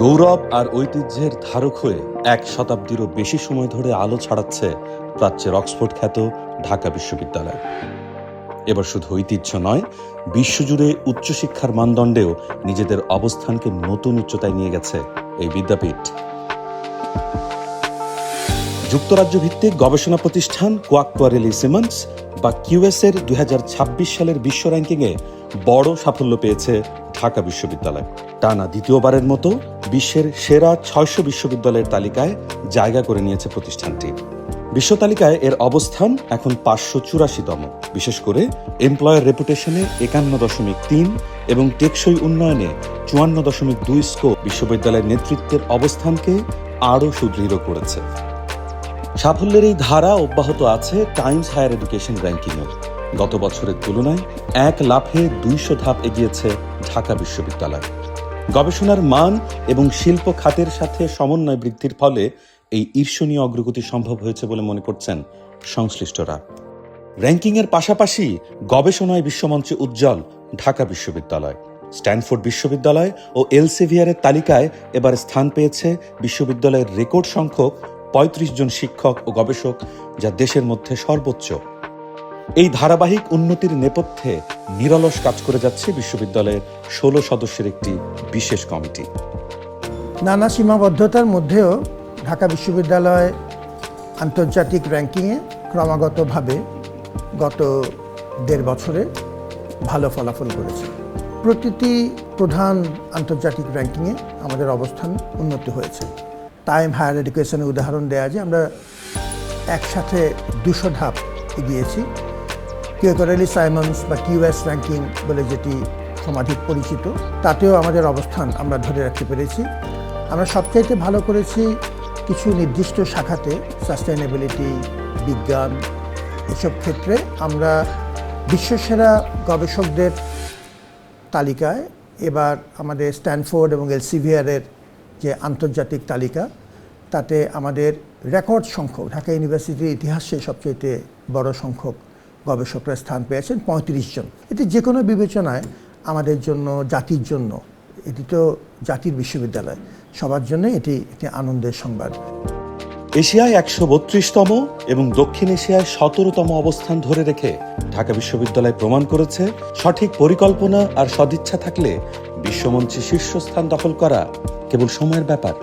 গৌরব আর ঐতিহ্যের ধারক হয়ে এক শতাব্দীরও বেশি সময় ধরে আলো ছড়াচ্ছে প্রাচ্যের অক্সফোর্ড খ্যাত ঢাকা বিশ্ববিদ্যালয়। এবার শুধু ঐতিহ্য নয়, বিশ্বজুড়ে উচ্চশিক্ষার মানদণ্ডেও নিজেদের অবস্থানকে নতুন উচ্চতায় নিয়ে গেছে এই বিদ্যাপীঠ। যুক্তরাজ্য ভিত্তিক গবেষণা প্রতিষ্ঠান কোয়াক্টোয়ারেলি সিমন্স বা কিউএস এর 2026 সালের বিশ্ব র্যাঙ্কিংয়ে বড় সাফল্য পেয়েছে ঢাকা বিশ্ববিদ্যালয়। টানা দ্বিতীয়বারের মতো বিশ্বের সেরা 600 বিশ্ববিদ্যালয়ের তালিকায় জায়গা করে নিয়েছে প্রতিষ্ঠানটি। বিশ্ব তালিকায় এর অবস্থান এখন 584তম। বিশেষ করে এমপ্লয়ার রেপুটেশনে 51.3 এবং টেকসই উন্নয়নে 54.2 স্কোর বিশ্ববিদ্যালয়ের নেতৃত্বের অবস্থানকে আরও সুদৃঢ় করেছে। সাফল্যের এই ধারা অব্যাহত আছে টাইমস হায়ার এডুকেশন র্যাঙ্কিংয়ে। গত বছরের তুলনায় 1 লাফে 200 ধাপ এগিয়েছে ঢাকা বিশ্ববিদ্যালয়। গবেষণার মান এবং শিল্প খাতের সাথে সমন্বয় বৃদ্ধির ফলে এই ঈর্ষণীয় অগ্রগতি সম্ভব হয়েছে বলে মনে করছেন সংশ্লিষ্টরা। র্যাঙ্কিংয়ের পাশাপাশি গবেষণায় বিশ্বমঞ্চে উজ্জ্বল ঢাকা বিশ্ববিদ্যালয়। স্ট্যানফোর্ড বিশ্ববিদ্যালয় ও এলসেভিয়ারের তালিকায় এবার স্থান পেয়েছে বিশ্ববিদ্যালয়ের রেকর্ড সংখ্যক 35 জন শিক্ষক ও গবেষক, যা দেশের মধ্যে সর্বোচ্চ। এই ধারাবাহিক উন্নতির নেপথ্যে নিরলস কাজ করে যাচ্ছে বিশ্ববিদ্যালয়ের 16 সদস্যের একটি বিশেষ কমিটি। নানা সীমাবদ্ধতার মধ্যেও ঢাকা বিশ্ববিদ্যালয় আন্তর্জাতিক র্যাঙ্কিংয়ে ক্রমাগতভাবে গত 1.5 বছরে ভালো ফলাফল করেছে। প্রতিটি প্রধান আন্তর্জাতিক র্যাঙ্কিংয়ে আমাদের অবস্থান উন্নতি হয়েছে। টাইম হায়ার এডুকেশনের উদাহরণ দেওয়া যায়, আমরা একসাথে 200 ধাপ এগিয়েছি। কোয়াক্টোয়ারেলি সিমন্স বা কিউএস র্যাঙ্কিং বলে যেটি সমাধিক পরিচিত, তাতেও আমাদের অবস্থান আমরা ধরে রাখতে পেরেছি। আমরা সবচাইতে ভালো করেছি কিছু নির্দিষ্ট শাখাতে, সাস্টেইনেবিলিটি, বিজ্ঞান, এসব ক্ষেত্রে আমরা বিশ্বসেরা গবেষকদের তালিকায় এবার আমাদের স্ট্যানফোর্ড এবং এলসেভিয়ারের যে আন্তর্জাতিক তালিকা, তাতে আমাদের রেকর্ড সংখ্যক, ঢাকা ইউনিভার্সিটির ইতিহাসে সবচেয়ে বড় সংখ্যক গবেষকরা স্থান পেয়েছেন, 35 জন। এটি যে কোনো বিবেচনায় আমাদের জন্য, জাতির জন্য, এটি তো জাতির বিশ্ববিদ্যালয়, সবার জন্য এটি একটি আনন্দের সংবাদ। এশিয়ায় 132তম এবং দক্ষিণ এশিয়ায় 17তম অবস্থান ধরে রেখে ঢাকা বিশ্ববিদ্যালয় প্রমাণ করেছে, সঠিক পরিকল্পনা আর সদিচ্ছা থাকলে বিশ্বমঞ্চে শীর্ষস্থান দখল করা কেবল সময়ের ব্যাপার।